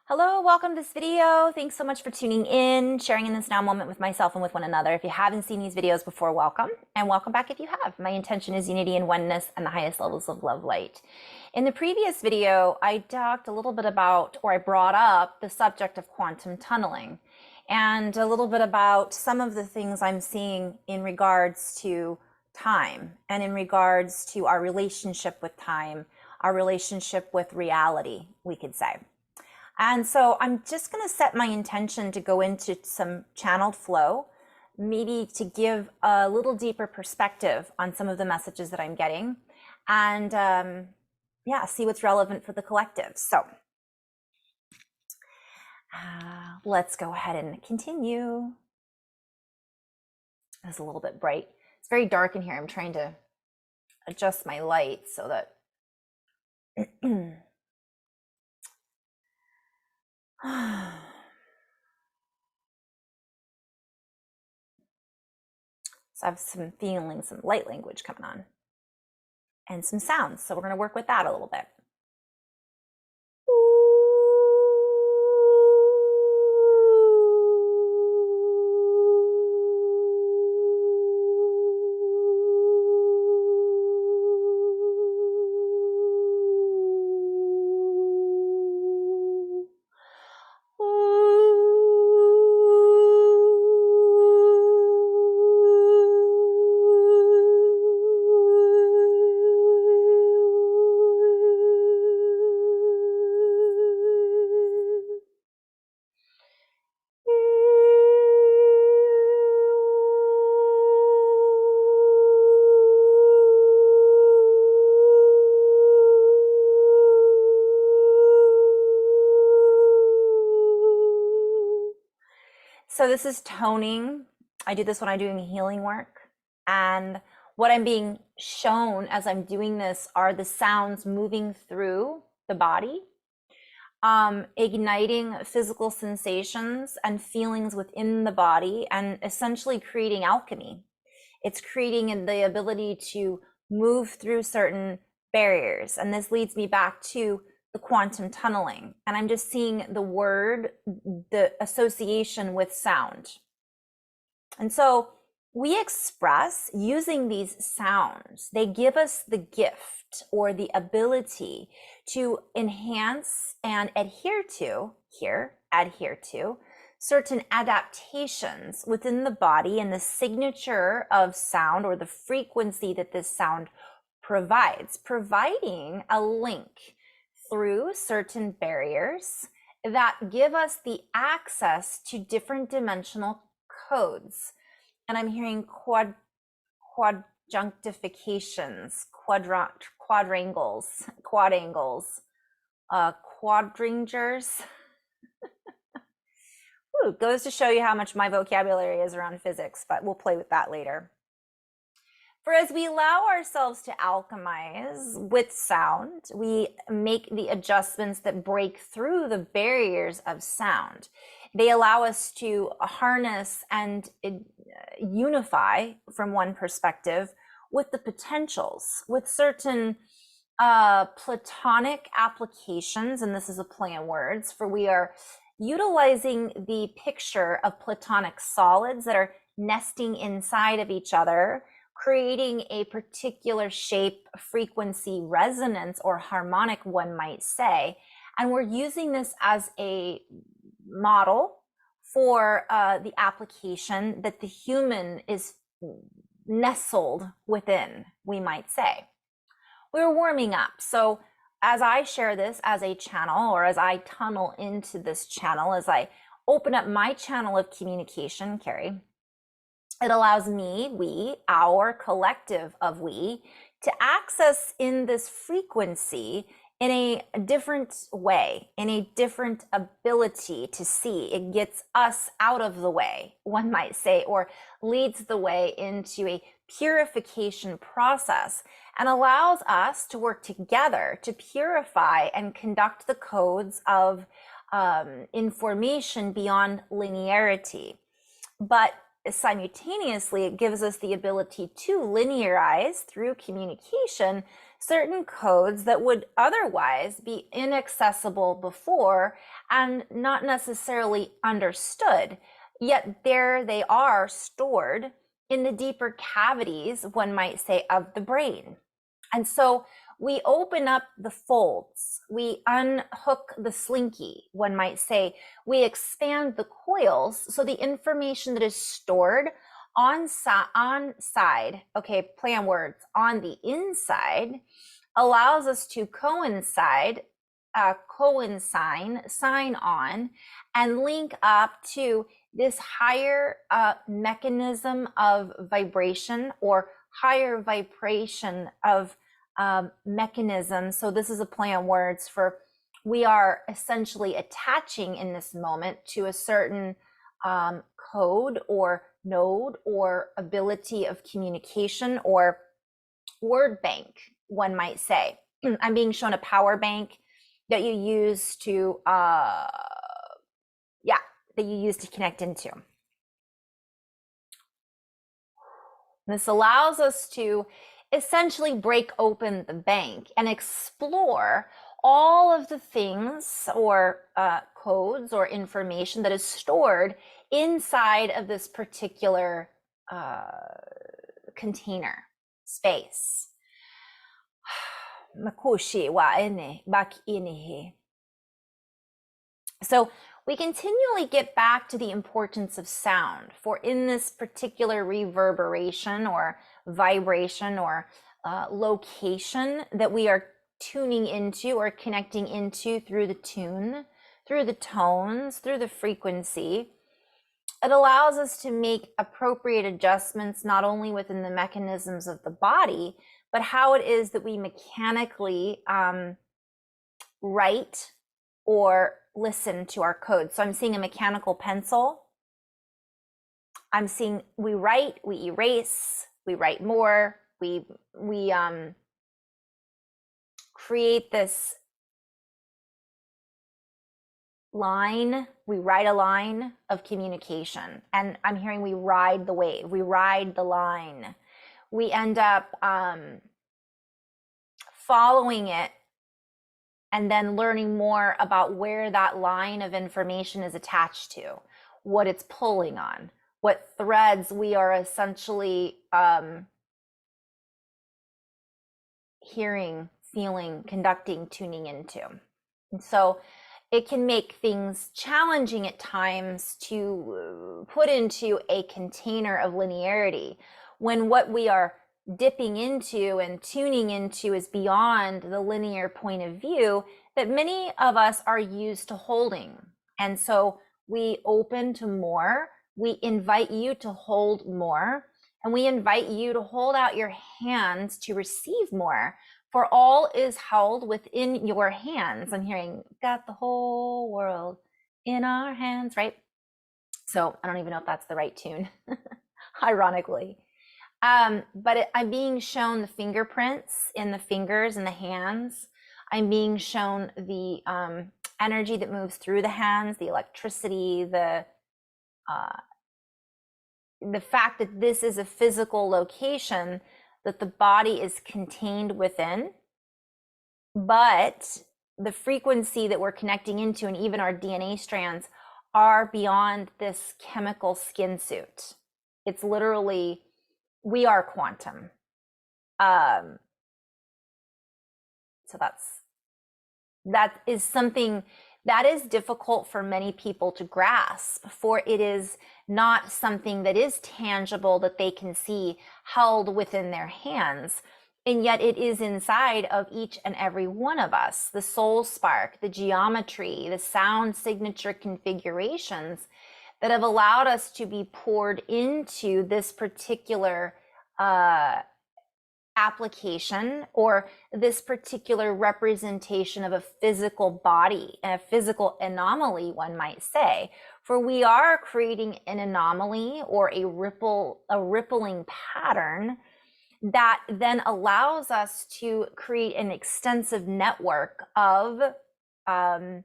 Hello, welcome to this video. Thanks so much for tuning in, sharing in this now moment with myself and with one another. If you haven't seen these videos before, welcome, and welcome back if you have. My intention is unity and oneness and the highest levels of love light. In the previous video, I talked a little bit about, or I brought up the subject of quantum tunneling and a little bit about some of the things I'm seeing in regards to time and in regards to our relationship with time, our relationship with reality, we could say. And so I'm just going to set my intention to go into some channeled flow, maybe to give a little deeper perspective on some of the messages that I'm getting, and yeah, see what's relevant for the collective. So let's go ahead and continue. It's a little bit bright. It's very dark in here. I'm trying to adjust my light so that so I have some feelings, some light language coming on and some sounds. So we're going to work with that a little bit. So this is toning. I do this when I'm doing healing work. And what I'm being shown as I'm doing this are the sounds moving through the body, igniting physical sensations and feelings within the body, and essentially creating alchemy. It's creating the ability to move through certain barriers. And this leads me back to the quantum tunneling. And I'm just seeing the word, the association with sound. And so we express using these sounds. They give us the gift or the ability to enhance and adhere to certain adaptations within the body and the signature of sound or the frequency that this sound provides, providing a link through certain barriers that give us the access to different dimensional codes. And I'm hearing quadjunctifications, quadrangles, quadrangers. Ooh, goes to show you how much my vocabulary is around physics, but we'll play with that later. For as we allow ourselves to alchemize with sound, we make the adjustments that break through the barriers of sound. They allow us to harness and unify from one perspective with the potentials, with certain platonic applications, and this is a play on words, for we are utilizing the picture of platonic solids that are nesting inside of each other, creating a particular shape, frequency, resonance, or harmonic, one might say. And we're using this as a model for the application that the human is nestled within, we might say. We're warming up. So as I share this as a channel, or as I tunnel into this channel, as I open up my channel of communication, Carrie, it allows me, we, our collective of we, to access in this frequency in a different way, in a different ability to see. It gets us out of the way, one might say, or leads the way into a purification process and allows us to work together to purify and conduct the codes of information beyond linearity. But simultaneously, it gives us the ability to linearize through communication certain codes that would otherwise be inaccessible before and not necessarily understood. Yet there they are stored in the deeper cavities, one might say, of the brain. And so we open up the folds, we unhook the slinky, one might say, we expand the coils so the information that is stored on side, okay, play on words, on the inside, allows us to coincide, sign on, and link up to this higher mechanism of vibration or higher vibration of mechanism. So this is a play on words for we are essentially attaching in this moment to a certain code or node or ability of communication or word bank, one might say. I'm being shown a power bank that you use to connect into. This allows us to essentially break open the bank and explore all of the things or codes or information that is stored inside of this particular container space. So we continually get back to the importance of sound, for in this particular reverberation or vibration or location that we are tuning into or connecting into through the tune, through the tones, through the frequency, it allows us to make appropriate adjustments not only within the mechanisms of the body, but how it is that we mechanically write or listen to our codes. So I'm seeing a mechanical pencil. I'm seeing we write, we erase, we write more, we create this line, we write a line of communication. And I'm hearing we ride the wave, we ride the line. We end up following it and then learning more about where that line of information is attached to, what it's pulling on, what threads we are essentially hearing, feeling, conducting, tuning into. And so it can make things challenging at times to put into a container of linearity when what we are dipping into and tuning into is beyond the linear point of view that many of us are used to holding. And so we open to more, we invite you to hold more, and we invite you to hold out your hands to receive more, for all is held within your hands. I'm hearing, got the whole world in our hands, right? So I don't even know if that's the right tune, ironically. But I'm being shown the fingerprints in the fingers and the hands. I'm being shown the energy that moves through the hands, the electricity, the fact that this is a physical location that the body is contained within, but the frequency that we're connecting into and even our DNA strands are beyond this chemical skin suit. It's literally, we are quantum. So that is something that is difficult for many people to grasp, for it is not something that is tangible that they can see held within their hands. And yet it is inside of each and every one of us, the soul spark, the geometry, the sound signature configurations that have allowed us to be poured into this particular application or this particular representation of a physical body, a physical anomaly, one might say. For we are creating an anomaly or a rippling pattern that then allows us to create an extensive network of I'm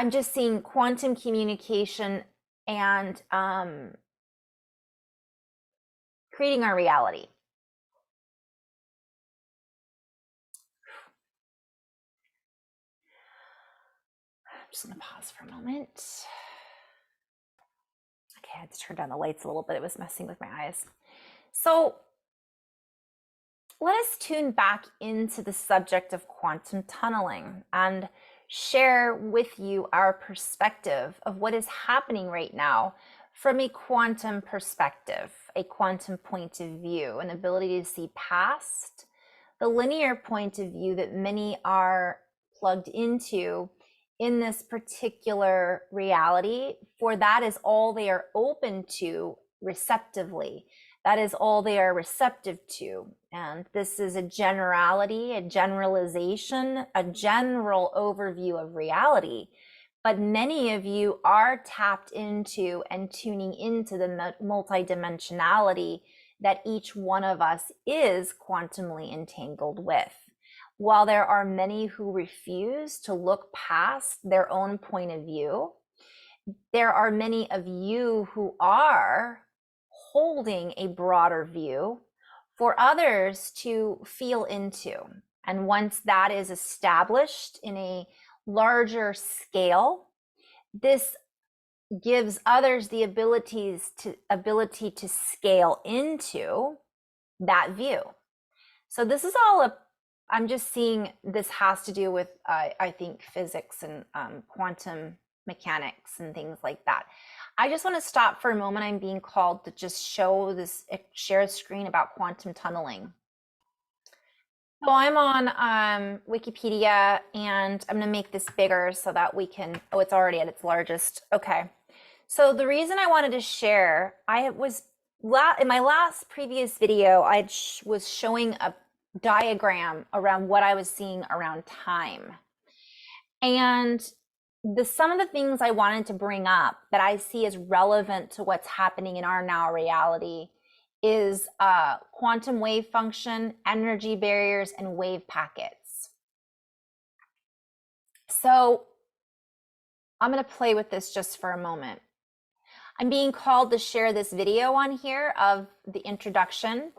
just seeing quantum communication and creating our reality. just gonna pause for a moment. Okay, I had to turn down the lights a little bit. It was messing with my eyes. So let us tune back into the subject of quantum tunneling and share with you our perspective of what is happening right now from a quantum perspective, a quantum point of view, an ability to see past the linear point of view that many are plugged into in this particular reality, for that is all they are open to receptively. That is all they are receptive to. And this is a generality, a generalization, a general overview of reality. But many of you are tapped into and tuning into the multidimensionality that each one of us is quantumly entangled with. While there are many who refuse to look past their own point of view, there are many of you who are holding a broader view for others to feel into. And once that is established in a larger scale, this gives others the ability to scale into that view. So this is all I'm just seeing this has to do with, I think, physics and quantum mechanics and things like that. I just want to stop for a moment. I'm being called to just show this, share a screen about quantum tunneling. So I'm on Wikipedia, and I'm going to make this bigger so that we can, oh, it's already at its largest. Okay. So the reason I wanted to share, in my last previous video, I was showing a diagram around what I was seeing around time. And some of the things I wanted to bring up that I see as relevant to what's happening in our now reality is quantum wave function, energy barriers, and wave packets. So I'm going to play with this just for a moment. I'm being called to share this video on here of the introduction.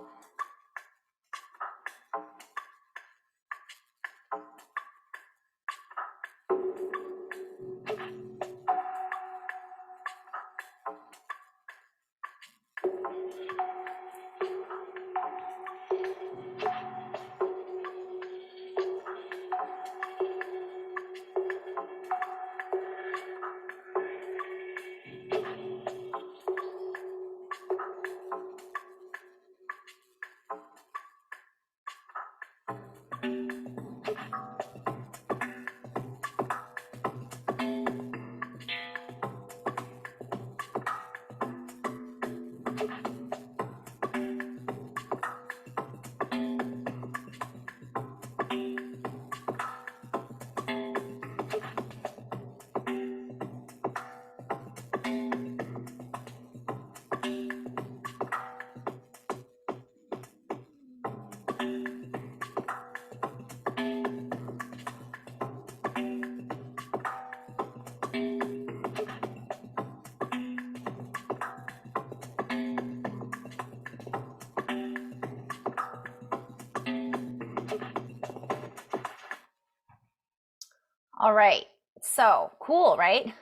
All right, so cool, right?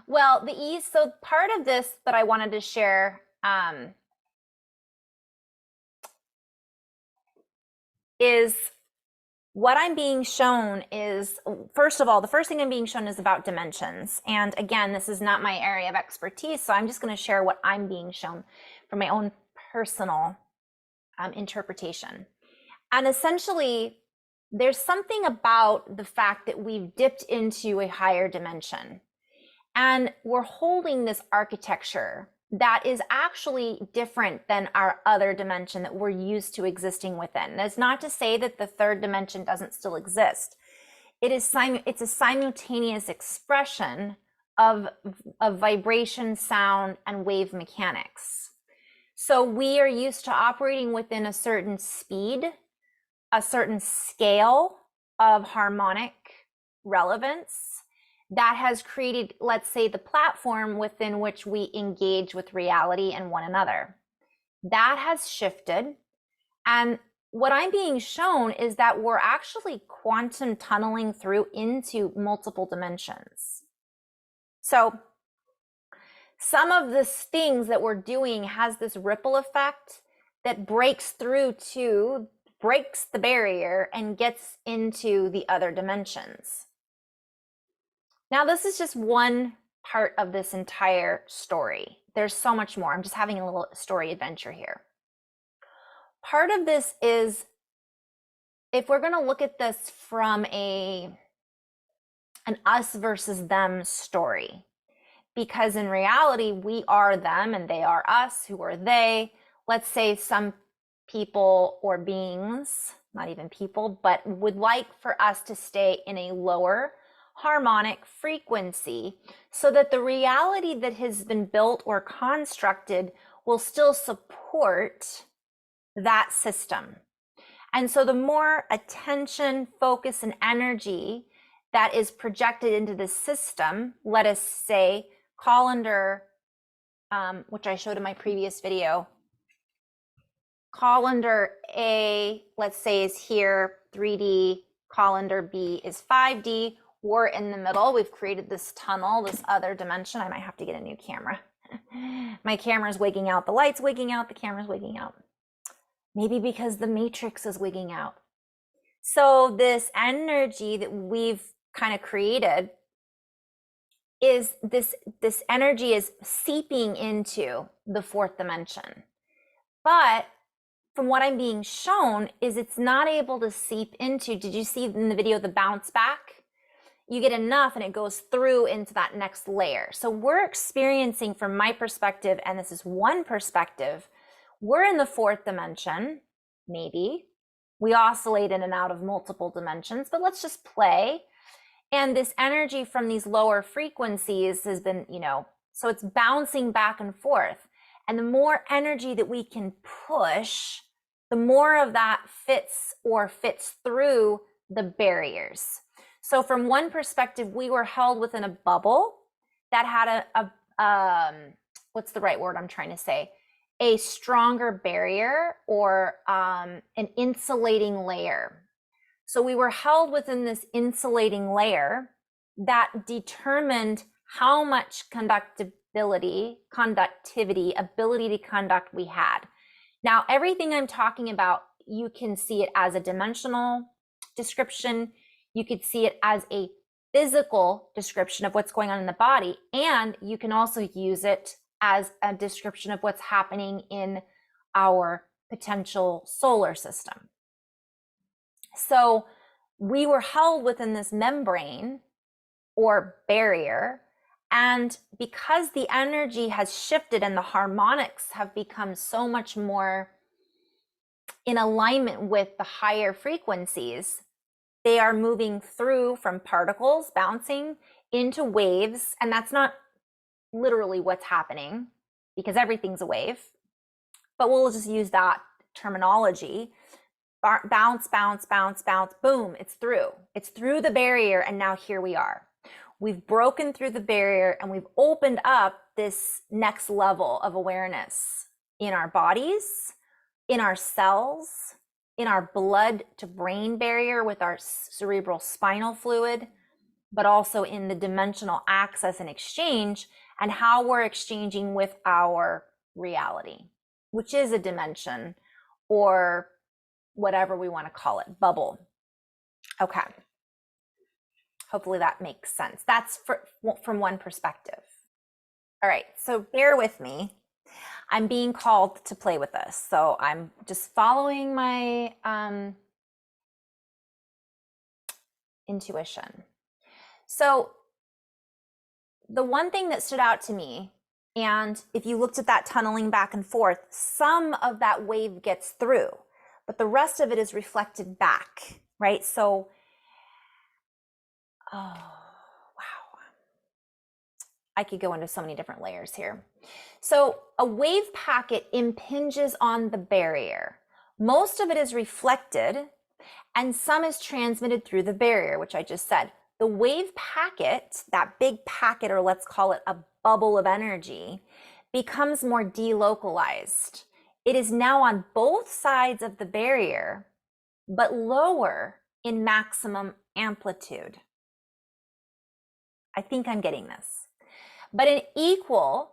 Well, so part of this that I wanted to share is what I'm being shown is, first of all, the first thing I'm being shown is about dimensions. And again, this is not my area of expertise, so I'm just going to share what I'm being shown from my own personal interpretation. And essentially, there's something about the fact that we've dipped into a higher dimension and we're holding this architecture that is actually different than our other dimension that we're used to existing within. That's not to say that the third dimension doesn't still exist. It's a simultaneous expression of vibration, sound, and wave mechanics. So we are used to operating within a certain speed, a certain scale of harmonic relevance that has created, let's say, the platform within which we engage with reality and one another. That has shifted, and what I'm being shown is that we're actually quantum tunneling through into multiple dimensions. So some of the things that we're doing has this ripple effect that breaks the barrier and gets into the other dimensions. Now, this is just one part of this entire story. There's so much more. I'm just having a little story adventure here. Part of this is, if we're going to look at this from an us versus them story, because in reality, we are them and they are us. Who are they? Let's say some people or beings, not even people, but would like for us to stay in a lower harmonic frequency so that the reality that has been built or constructed will still support that system. And so the more attention, focus, and energy that is projected into the system, let us say colander, which I showed in my previous video, colander A, let's say, is here, 3D, colander B is 5D. We're in the middle. We've created this tunnel, this other dimension. I might have to get a new camera. My camera's wigging out, the light's wigging out, the camera's wigging out. Maybe because the matrix is wigging out. So this energy that we've kind of created is this energy is seeping into the fourth dimension. But from what I'm being shown is it's not able to seep into, did you see in the video the bounce back? You get enough and it goes through into that next layer. So we're experiencing, from my perspective, and this is one perspective, we're in the fourth dimension, maybe. We oscillate in and out of multiple dimensions, but let's just play. And this energy from these lower frequencies has been, so it's bouncing back and forth. And the more energy that we can push, the more of that fits through the barriers. So from one perspective, we were held within a bubble that had what's the right word I'm trying to say? A stronger barrier or an insulating layer. So we were held within this insulating layer that determined how much conductivity, ability to conduct we had. Now, everything I'm talking about, you can see it as a dimensional description. You could see it as a physical description of what's going on in the body. And you can also use it as a description of what's happening in our potential solar system. So we were held within this membrane or barrier, and because the energy has shifted and the harmonics have become so much more in alignment with the higher frequencies, they are moving through from particles bouncing into waves. And that's not literally what's happening because everything's a wave, but we'll just use that terminology. Bounce, bounce, bounce, bounce, boom, it's through the barrier. And now here we are. We've broken through the barrier and we've opened up this next level of awareness in our bodies, in our cells, in our blood to brain barrier with our cerebral spinal fluid, but also in the dimensional access and exchange and how we're exchanging with our reality, which is a dimension or whatever we want to call it, bubble. Okay. Hopefully that makes sense. That's from one perspective. All right, so bear with me. I'm being called to play with this. So I'm just following my intuition. So the one thing that stood out to me, and if you looked at that tunneling back and forth, some of that wave gets through, but the rest of it is reflected back, right? So, oh, wow. I could go into so many different layers here. So a wave packet impinges on the barrier. Most of it is reflected and some is transmitted through the barrier, which I just said. The wave packet, that big packet, or let's call it a bubble of energy, becomes more delocalized. It is now on both sides of the barrier, but lower in maximum amplitude. I think I'm getting this. But an equal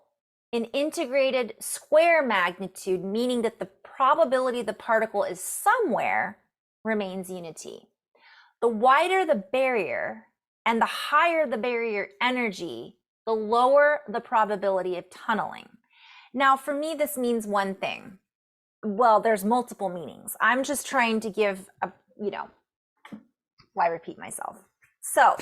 in integrated square magnitude, meaning that the probability the particle is somewhere remains unity. The wider the barrier and the higher the barrier energy, the lower the probability of tunneling. Now, for me, this means one thing. Well, there's multiple meanings. I'm just trying to give a, why repeat myself? So